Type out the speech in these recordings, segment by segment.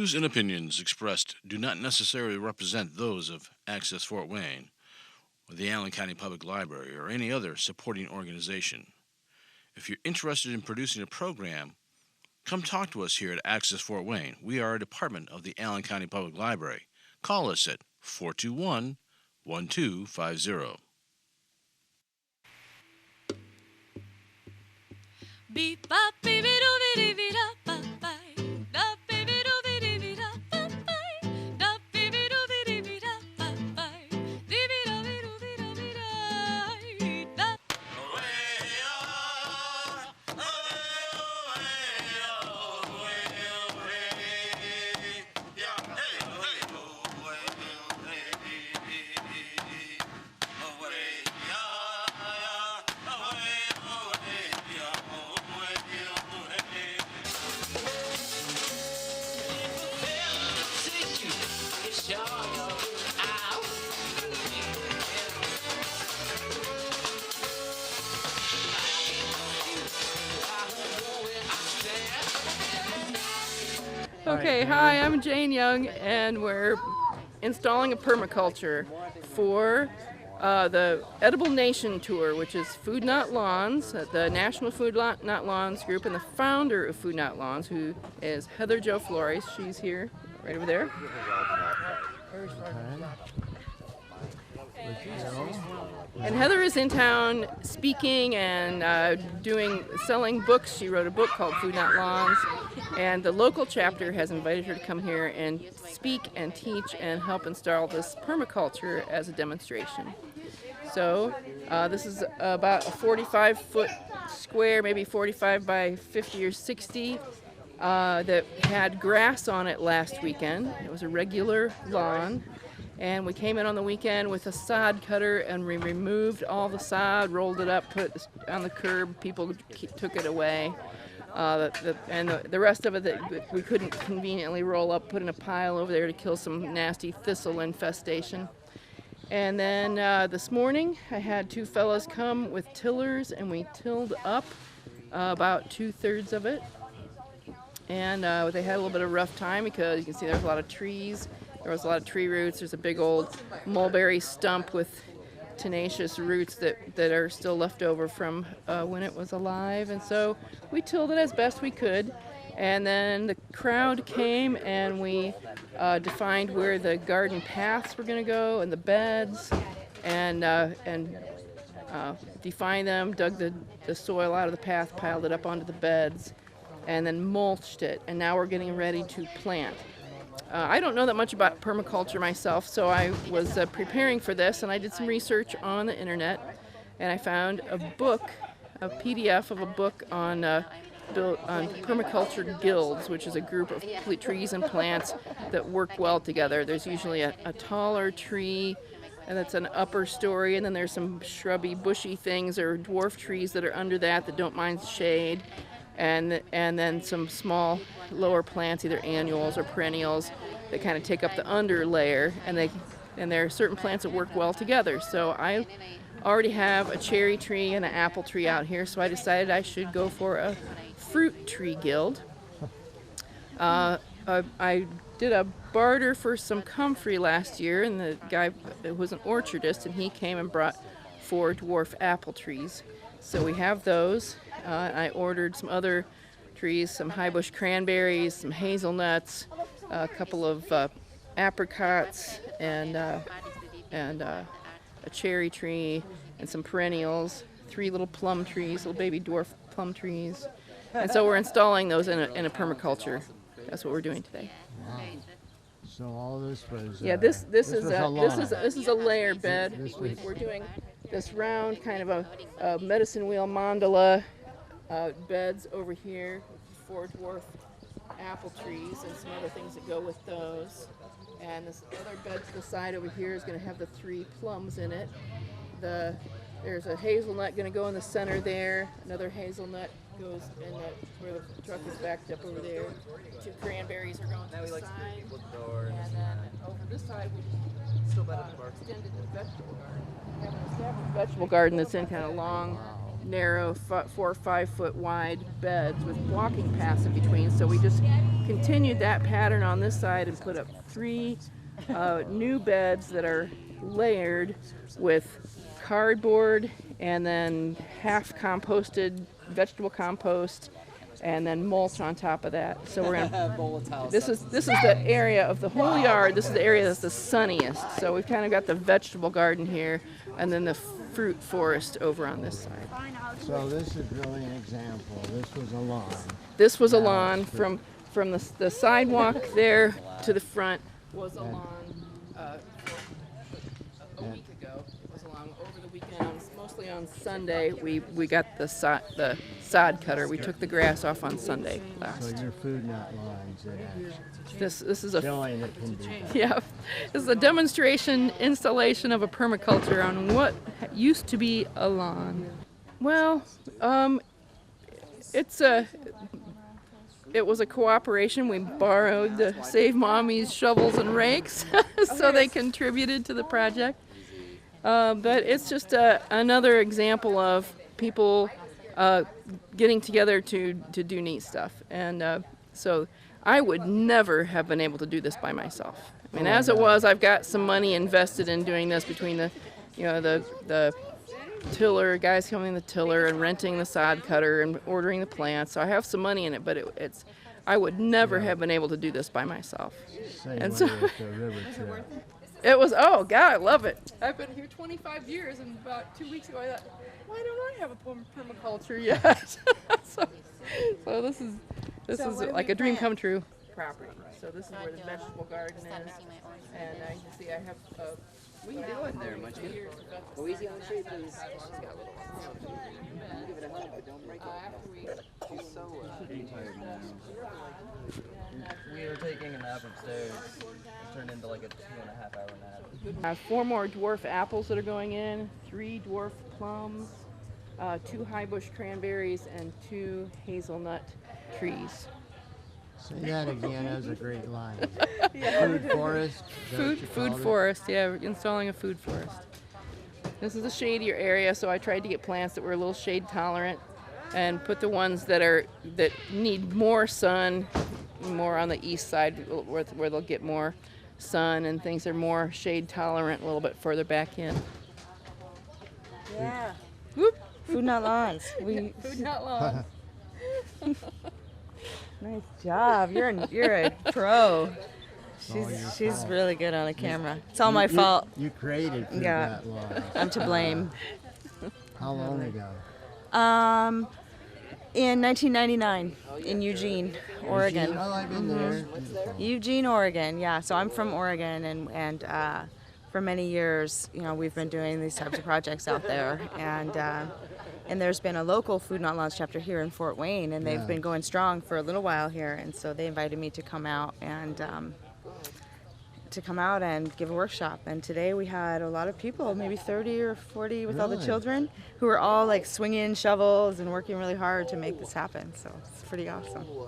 views and opinions expressed do not necessarily represent those of Access Fort Wayne, or the Allen County Public Library, or any other supporting organization. If you're interested in producing a program, come talk to us here at Access Fort Wayne. We are a department of the Allen County Public Library. Call us at 421-1250. Beep bop beep doo dee dee da ba ba da baby doo dee dee da ba ba da baby doo dee dee da ba ba dee dee da dee doo dee da da. Okay, hi, I'm Jane Young, and we're installing a permaculture for the Edible Nation Tour, which is Food Not Lawns, the National Food Not Lawns group, and the founder of Food Not Lawns, who is Heather Jo Flores. She's here, right over there. And Heather is in town speaking and selling books. She wrote a book called Food Not Lawns, and the local chapter has invited her to come here and speak and teach and help install this permaculture as a demonstration. So this is about a 45-foot square, maybe 45 by 50 or 60, that had grass on it last weekend. It was a regular lawn. And we came in on the weekend with a sod cutter, and we removed all the sod, rolled it up, put it on the curb. People took it away. And the rest of it that we couldn't conveniently roll up, put in a pile over there to kill some nasty thistle infestation. And then this morning, I had two fellows come with tillers, and we tilled up about 2/3 of it. And they had a little bit of a rough time because you can see there's a lot of trees. There was a lot of tree roots. There's a big old mulberry stump with tenacious roots that are still left over from when it was alive. And so we tilled it as best we could. And then the crowd came, and we defined where the garden paths were going to go and the beds, and defined them, dug the soil out of the path, piled it up onto the beds, and then mulched it. And now we're getting ready to plant. I don't know that much about permaculture myself, so I was preparing for this, and I did some research on the internet, and I found a PDF of a book on permaculture guilds, which is a group of trees and plants that work well together. There's usually a taller tree, and that's an upper story, and then there's some shrubby, bushy things or dwarf trees that are under that don't mind shade. And then some small lower plants, either annuals or perennials, that kind of take up the under layer, and there are certain plants that work well together. So I already have a cherry tree and an apple tree out here, so I decided I should go for a fruit tree guild. I did a barter for some comfrey last year, and the guy was an orchardist, and he came and brought 4 dwarf apple trees. So we have those. I ordered some other trees, some high bush cranberries, some hazelnuts, a couple of apricots, and a cherry tree, and some perennials, 3 little plum trees, little baby dwarf plum trees. And so we're installing those in a permaculture. That's what we're doing today. Wow. So all of this was this is a layer bed. We're doing this round kind of a medicine wheel mandala beds over here, 4 dwarf apple trees and some other things that go with those. And this other bed to the side over here is going to have the 3 plums in it. There's a hazelnut going to go in the center there. Another hazelnut goes in where the truck is backed up over there. 2 cranberries are going to the side. And then over this side, we extended the vegetable garden. We have an established vegetable garden that's in kind of long narrow 4 or 5 foot wide beds with walking paths in between. So we just continued that pattern on this side and put up 3 new beds that are layered with cardboard and then half composted vegetable compost and then mulch on top of that. So we're gonna. This is the area of the whole yard. This is the area that's the sunniest. So we've kind of got the vegetable garden here, and then the fruit forest over on this side. So this is really an example. This was a lawn. This was a lawn from the sidewalk there to the front was a lawn. A week ago, it was a lawn over the weekend. Mostly on Sunday, we got the sod cutter. We took the grass off on Sunday So last. your food not lawns. This is a Showing it can be done. yeah. This is a demonstration installation of a permaculture on what used to be a lawn. Well, it was a cooperation. We borrowed the Save Mommy's shovels and rakes, so they contributed to the project. But it's just another example of people getting together to do neat stuff. And so I would never have been able to do this by myself. I mean, as it was, I've got some money invested in doing this between the tiller, guys coming in the tiller and renting the sod cutter and ordering the plants. So I have some money in it, but it's I would never have been able to do this by myself. Same And way so with the river trip. it was, oh God, I love it. I've been here 25 years, and about 2 weeks ago I thought, why don't I have a permaculture yet? so this is like a dream come true property. So this is where the vegetable garden is, and I can see I have. What are you doing there, Munchkin? Go easy on the tree, please. We were taking a nap upstairs. It turned into like a 2.5 hour nap. I have 4 more dwarf apples that are going in, 3 dwarf plums, 2 high bush cranberries, and 2 hazelnut trees. Say that again. That was a great line. Food forest. is that what you Food called it? forest, yeah, we're installing a food forest. This is a shadier area, so I tried to get plants that were a little shade tolerant and put the ones that need more sun more on the east side where they'll get more sun, and things are more shade tolerant a little bit further back in. Yeah. Whoop. Food not lawns. Food not long. Nice job. You're a pro. your She's fault. really good on a camera. It's all my You- fault. You created food Yeah. not lawns. I'm to blame. How long ago? In 1999 in Eugene, Oregon. Oh, I've been there. Beautiful. Eugene, Oregon. Yeah. So I'm from Oregon, and for many years, we've been doing these types of projects out there, and there's been a local Food Not Lawns chapter here in Fort Wayne, and they've Yeah. been going strong for a little while here, and so they invited me to come out and give a workshop. And today we had a lot of people, maybe 30 or 40 with all the Really? children, who were all like swinging shovels and working really hard to make this happen. So it's pretty awesome. No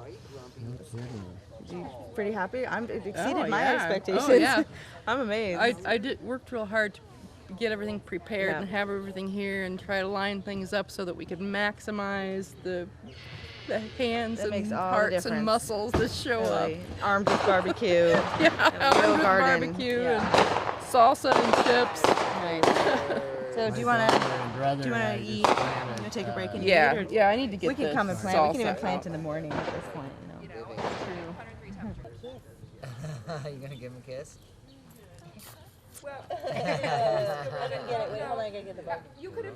kidding. You pretty happy? It exceeded Oh, my yeah. expectations. Oh, yeah. I'm amazed. I worked real hard to get everything prepared Yeah. and have everything here and try to line things up so that we could maximize the hands That makes and all the parts difference. and muscles that show Really. Armed with barbecue. up. Yeah, real with garden. barbecue Yeah. and salsa and chips. Nice. So do you want to to eat? You want to take a break and eat? Yeah, Or yeah, I need to get we can the come and plant. We can even salsa plant out. in the morning at this point. You gonna give him a kiss? I didn't get it. Wait, hold on. I gotta get the bug. You could have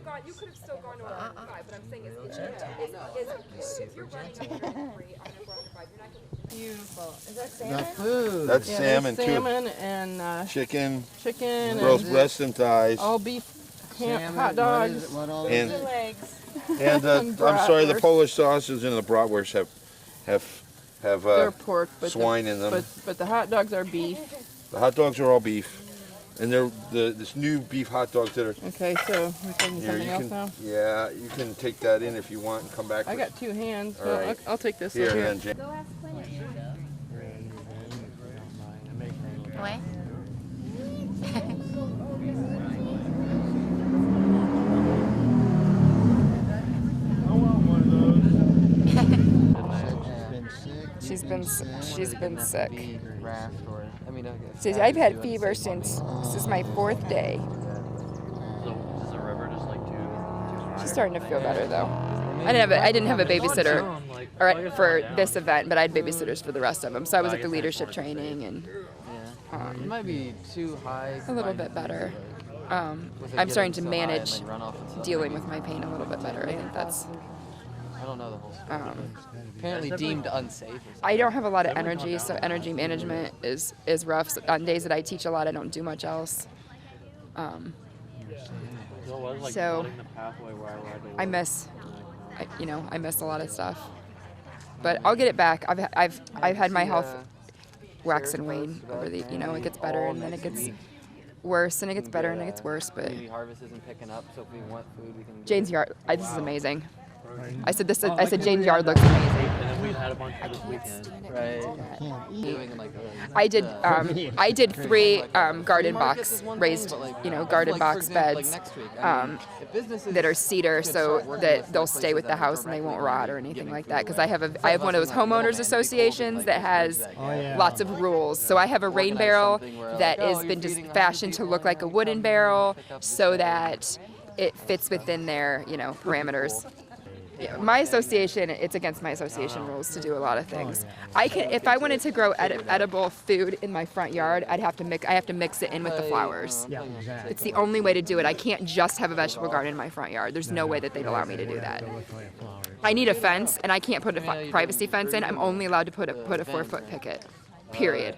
still gone to a 5, but I'm saying it's if you're running under 3, I'm gonna go under 5. You're not gonna. Beautiful. Is that The salmon? food. That's Yeah, salmon there's too. salmon and Chicken, chicken roast and breast and thighs, all beef, Salmon, hot what is dogs. it? What all and The legs. and I'm sorry, the bratwurst. Polish sausages and the bratwurst have They're pork, but swine in them. But the hot dogs are beef. The hot dogs are all beef, and they're this new beef hot dogs that are Okay, so we're taking here. something You else can now. yeah, you can take that in if you want and come back. I with- got 2 hands. All So right. I'll take this here over here. then, Jain. What? she's been sick. Rash or, I mean, I've had fever since, this is my 4th day. So is the river just like too She's starting to feel better though. I didn't have a babysitter for this event, but I had babysitters for the rest of them. So I was at the leadership training and it might be too high. a little bit better. I'm starting to manage dealing with my pain a little bit better. I think that's. I don't know the whole story. Apparently deemed unsafe. I don't have a lot of energy, so energy management is rough. So on days that I teach a lot, I don't do much else. So I miss a lot of stuff. But I'll get it back. I've had my health wax and wane over the, it gets better and then it gets worse and it gets better and it gets worse. But Maybe harvest isn't picking up, so if we want food, we can. Jane's yard. This is amazing. I said Jane's yard looks amazing. And then we had a bunch for this weekend. Right. Doing like I did 3 garden box raised, garden box beds that are cedar, so that they'll stay with the house and they won't rot or anything like that. Because I have one of those homeowners associations that has lots of rules. So I have a rain barrel that has been just fashioned to look like a wooden barrel, so that it fits within their parameters. My association, it's against my association rules to do a lot of things. If I wanted to grow edible food in my front yard, I have to mix it in with the flowers. Yeah, exactly. It's the only way to do it. I can't just have a vegetable garden in my front yard. There's no way that they'd allow me to do that. I need a fence, and I can't put a privacy fence in. I'm only allowed to put a 4-foot picket. Period.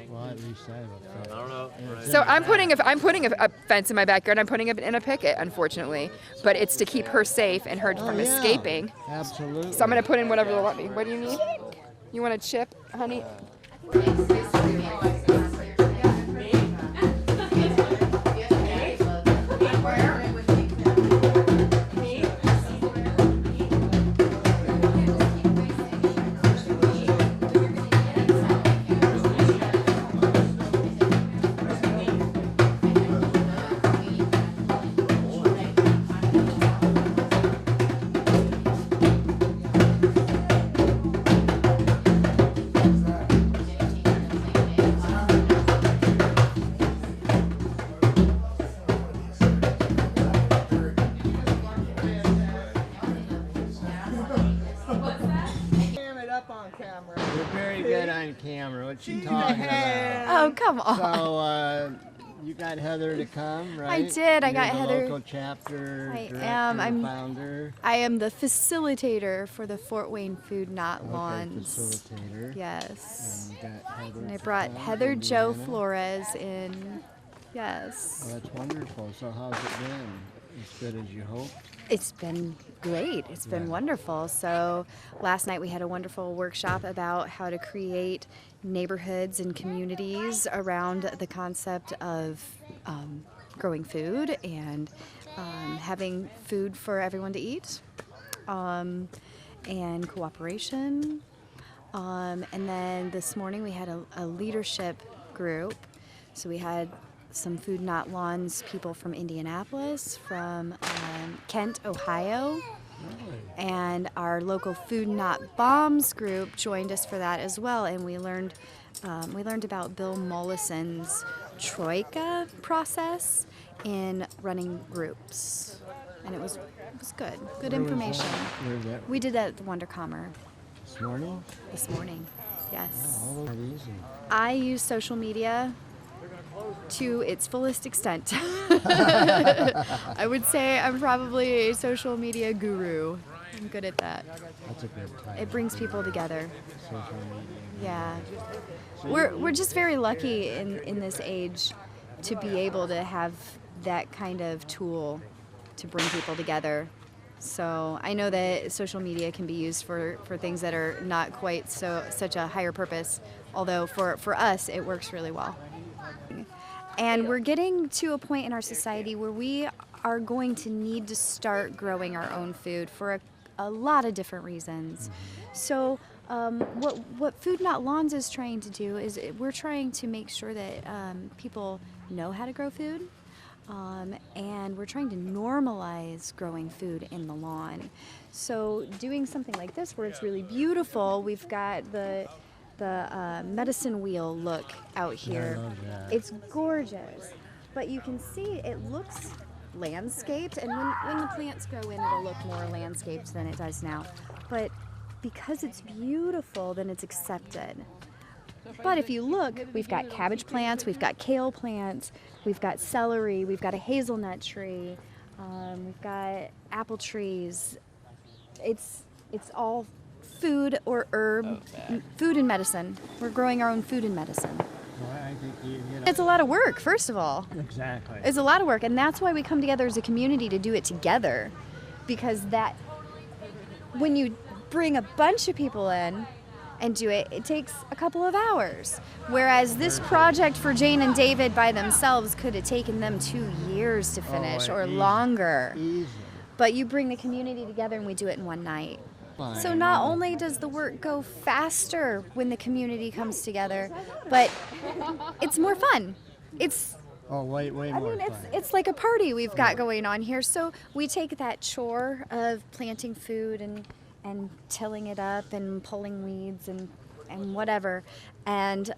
Well, at least I have a I don't know. So I'm putting a fence in my backyard. I'm putting it in a picket, unfortunately, but it's to keep her safe and her from escaping. Absolutely. So I'm gonna put in whatever they'll let me. What do you need? You want a chip, honey? You're very good on camera. What you talking about? Oh, come on. So, you got Heather to come, right? I did. I You're got the Heather. Local chapter director, I'm founder. I am the facilitator for the Fort Wayne Food Not Lawns. Facilitator. Yes. And you got Heather And I to brought come, Heather Jo Indiana. Flores in. Yes. Well, that's wonderful. So how's it been? As good as you hoped? It's been great. It's been wonderful. So last night we had a wonderful workshop about how to create neighborhoods and communities around the concept of growing food and having food for everyone to eat, and cooperation. And then this morning we had a leadership group. So we had some Food Not Lawns people from Indianapolis, from Kent, Ohio, and our local Food Not Bombs group joined us for that as well. And we learned about Bill Mollison's Troika process in running groups, and it was good Where information. was that? Where was that? We did that at the Wonder Commer This morning? this morning. Yes. Oh, all over easy. I use social media to its fullest extent. I would say I'm probably a social media guru. I'm good at that. That's a good time. It brings people together. Social media. Yeah. We're just very lucky in this age to be able to have that kind of tool to bring people together. So I know that social media can be used for things that are not quite such a higher purpose, although for us it works really well. And we're getting to a point in our society where we are going to need to start growing our own food for a lot of different reasons. So what Food Not Lawns is trying to do is we're trying to make sure that people know how to grow food. And we're trying to normalize growing food in the lawn. So doing something like this where it's really beautiful, we've got the medicine wheel look out here. I love that. It's gorgeous, but you can see it looks landscaped, and when the plants grow in, it'll look more landscaped than it does now. But because it's beautiful, then it's accepted. But if you look, we've got cabbage plants, we've got kale plants, we've got celery, we've got a hazelnut tree, we've got apple trees. It's all food or herb, food and medicine. We're growing our own food and medicine. Well, I think you know. It's a lot of work, first of all. Exactly. It's a lot of work, and that's why we come together as a community to do it together. Because when you bring a bunch of people in and do it, it takes a couple of hours. Whereas this project for Jane and David by themselves could have taken them 2 years to finish or longer. Easy. But you bring the community together and we do it in one night. So not only does the work go faster when the community comes together, but it's more fun. It's way more fun. it's like a party we've got going on here. So we take that chore of planting food and tilling it up and pulling weeds and whatever, and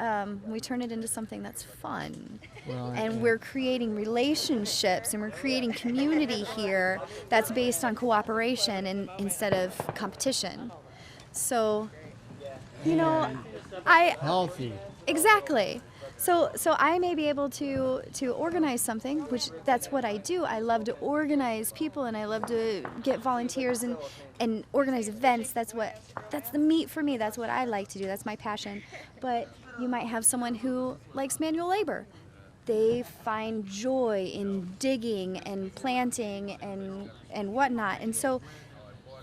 we turn it into something that's fun. And we're creating relationships and we're creating community here that's based on cooperation and instead of competition. So, you know, healthy. Exactly. So I may be able to organize something, which that's what I do. I love to organize people and I love to get volunteers and organize events. That's the meat for me. That's what I like to do. That's my passion. But you might have someone who likes manual labor. They find joy in digging and planting and whatnot. And so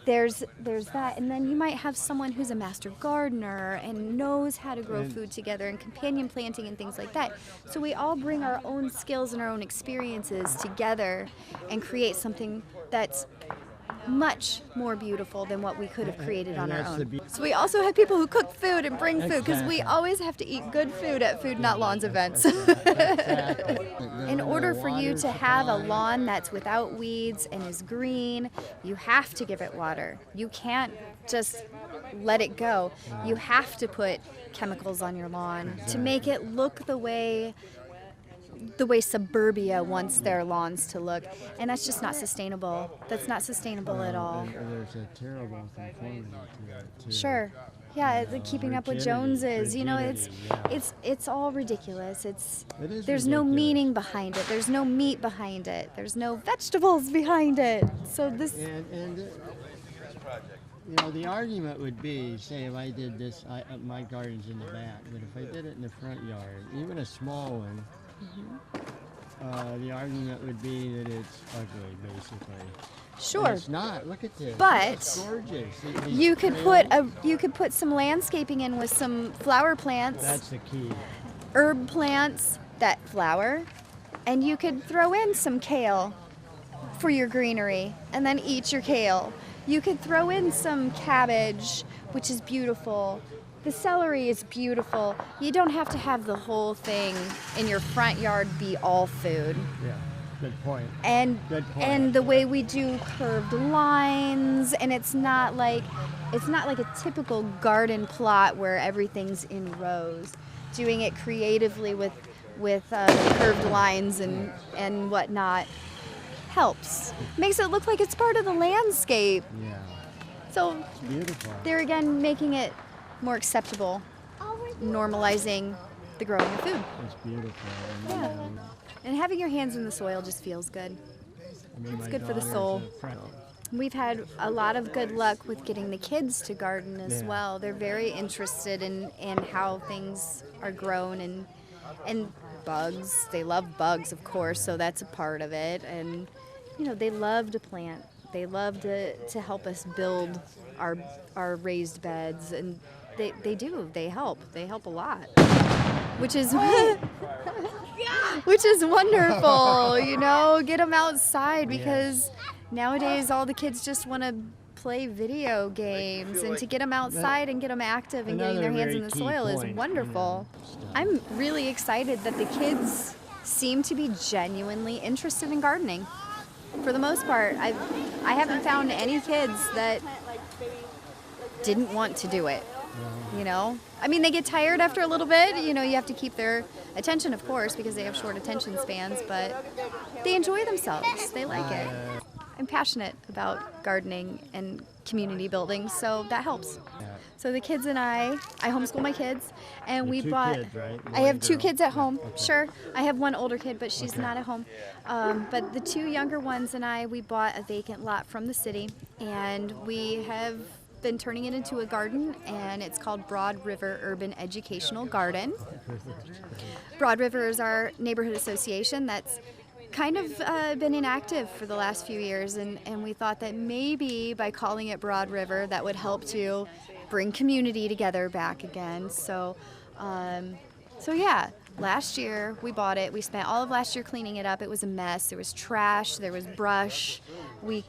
there's that, and then you might have someone who's a master gardener and knows how to grow food together and companion planting and things like that. So we all bring our own skills and our own experiences together and create something that's much more beautiful than what we could have created on our own. So we also have people who cook food and bring food, because we always have to eat good food at Food Not Lawns events. In order for you to have a lawn that's without weeds and is green, you have to give it water. You can't just let it go. You have to put chemicals on your lawn to make it look the way suburbia wants their lawns to look, and that's just not sustainable. That's not sustainable at all. There's a terrible conformity to it too. Sure. Yeah, the keeping up with Joneses, you know, it's all ridiculous. There's no meaning behind it. There's no meat behind it. There's no vegetables behind it. So this and you know, the argument would be, say, if I did this, my garden's in the back, but if I did it in the front yard, even a small one, the argument would be that it's ugly, basically. Sure. And it's not. Look at this. But it's gorgeous. You could put some landscaping in with some flower plants. That's the key. Herb plants that flower, and you could throw in some kale for your greenery, and then eat your kale. You could throw in some cabbage, which is beautiful. The celery is beautiful. You don't have to have the whole thing in your front yard be all food. Yeah, good point. And the way we do curved lines, and it's not like a typical garden plot where everything's in rows. Doing it creatively with curved lines and whatnot helps. Makes it look like it's part of the landscape. Yeah. So it's beautiful. They're again making it more acceptable, normalizing the growing of food. It's beautiful. Yeah. And having your hands in the soil just feels good. It's good for the soul. We've had a lot of good luck with getting the kids to garden as well. They're very interested in how things are grown and bugs. They love bugs, of course, so that's a part of it. And you know, they love to plant. They love to help us build our raised beds, and they do. They help a lot, which is wonderful. You know, get them outside, because nowadays all the kids just want to play video games, and to get them outside and get them active and getting their hands in the soil is wonderful. I'm really excited that the kids seem to be genuinely interested in gardening. For the most part, I haven't found any kids that didn't want to do it. You know, I mean, they get tired after a little bit. You know, you have to keep their attention, of course, because they have short attention spans, but they enjoy themselves. They like it. I'm passionate about gardening and community building, so that helps. So the kids and I homeschool my kids, and we bought. Kids, right? I have 2 kids at home. Sure, I have one older kid, but she's not at home. But the 2 younger ones and we bought a vacant lot from the city, and we have been turning it into a garden, and it's called Broad River Urban Educational Garden. Broad River is our neighborhood association that's kind of been inactive for the last few years, and we thought that maybe by calling it Broad River that would help to bring community together back again. So yeah, last year we bought it. We spent all of last year cleaning it up. It was a mess. There was trash, there was brush. We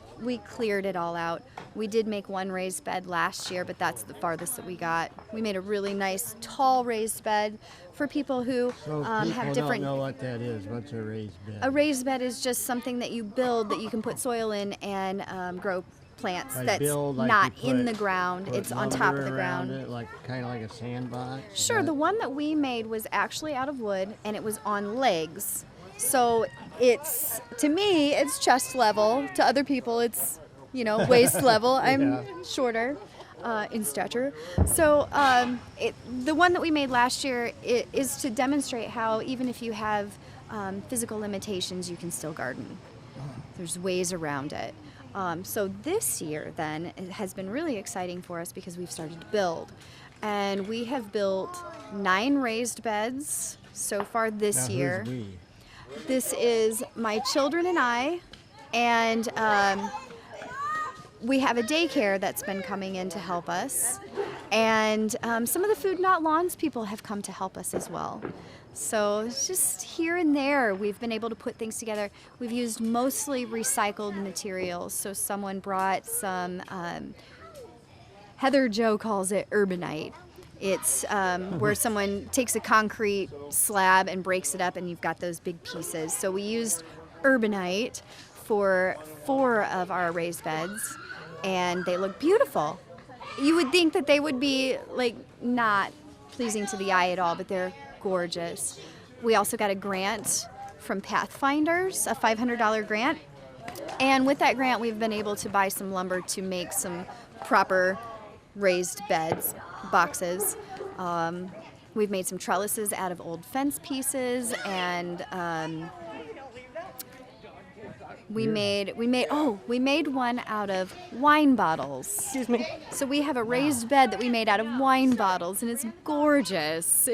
cleared it all out. We did make one raised bed last year, but that's the farthest that we got. We made a really nice tall raised bed for people who have different. Don't know what that is. What's a raised bed? A raised bed is just something that you build that you can put soil in and grow plants. Like That's build, like not you in put- the ground. put It's on top of lumber the around ground. It, like kind of like a sandbox. Is Sure, that- the one that we made was actually out of wood, and it was on legs. So it's, to me, it's chest level. To other people, it's, you know, waist level. I'm shorter in stature. So the one that we made last year is to demonstrate how even if you have physical limitations, you can still garden. There's ways around it. So this year, then, it has been really exciting for us because we've started to build. And we have built 9 raised beds so far this Now, year. who's we? This is my children and I, and we have a daycare that's been coming in to help us. And some of the Food Not Lawns people have come to help us as well. So it's just here and there we've been able to put things together. We've used mostly recycled materials. So someone brought some, Heather Joe calls it urbanite. It's where someone takes a concrete slab and breaks it up, and you've got those big pieces. So we used urbanite for 4 of our raised beds, and they look beautiful. You would think that they would be like not pleasing to the eye at all, but they're gorgeous. We also got a grant from Pathfinders, a $500 grant. And with that grant, we've been able to buy some lumber to make some proper raised beds, boxes. We've made some trellises out of old fence pieces, and we made one out of wine bottles. Excuse me. So we have a raised bed that we made out of wine bottles, and it's gorgeous.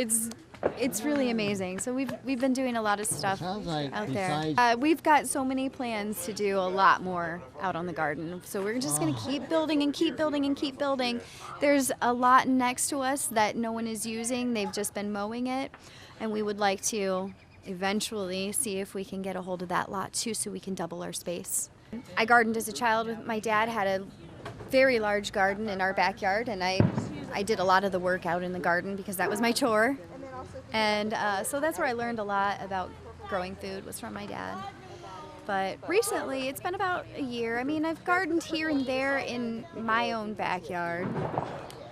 It's really amazing. So we've been doing a lot of stuff Sounds like out there. besides We've got so many plans to do a lot more out on the garden. So we're just going to keep building and keep building and keep building. There's a lot next to us that no one is using. They've just been mowing it, and we would like to eventually see if we can get a hold of that lot too, so we can double our space. I gardened as a child. My dad had a very large garden in our backyard, and I did a lot of the work out in the garden because that was my chore. And so that's where I learned a lot about growing food, was from my dad. But recently, it's been about a year. I mean, I've gardened here and there in my own backyard,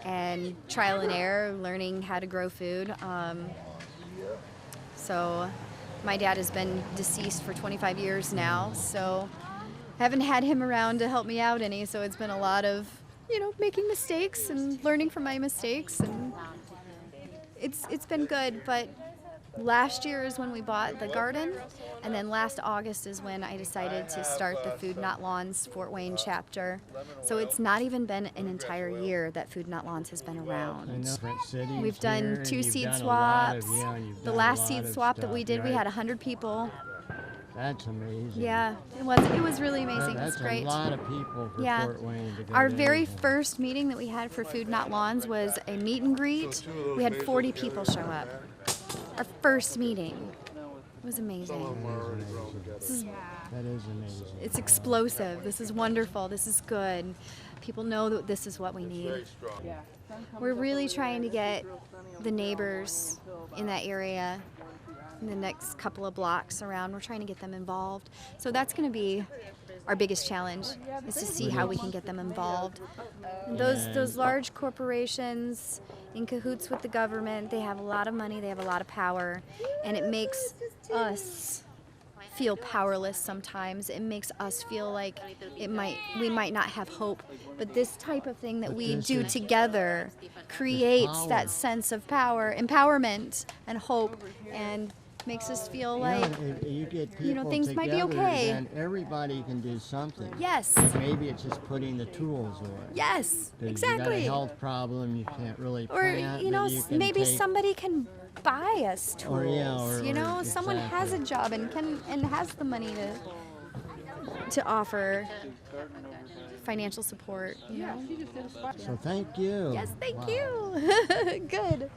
and trial and error, learning how to grow food. So my dad has been deceased for 25 years now, so I haven't had him around to help me out any, so it's been a lot of, making mistakes and learning from my mistakes, and it's been good. But last year is when we bought the garden, and then last August is when I decided to start the Food Not Lawns Fort Wayne chapter. So it's not even been an entire year that Food Not Lawns has been around. I know different cities We've here, done and 2 you've seed done a lot of- swaps. yeah, you've The done a last lot seed of swap that stuff, we did, we right? had 100 people. That's amazing. Yeah, it was really amazing. That's It's great. a lot of people for Yeah. Fort Wayne to go Our to very anything. first meeting that we had for Food Not Lawns was a meet and greet. We had 40 people show up. Our first meeting. It was amazing. This is, That is amazing. it's explosive. This is wonderful. This is good. People know that this is what we need. We're really trying to get the neighbors in that area, in the next couple of blocks around, we're trying to get them involved. So that's going to be our biggest challenge is to see how we can get them involved. Those large corporations in cahoots with the government, they have a lot of money, they have a lot of power, and it makes us feel powerless sometimes. It makes us feel like we might not have hope. But this type of thing that we do together creates that sense of power, empowerment, and hope, and makes us feel like you get people things might be together, okay. then everybody can do something. Yes. Maybe it's just putting the tools away. Yes, 'Cause exactly. You got a health problem, you can't really Or plant, but you can maybe take, somebody can buy us tools. or Someone has a job and has the money to offer financial support. So thank you. Yes, thank Wow. you. Good.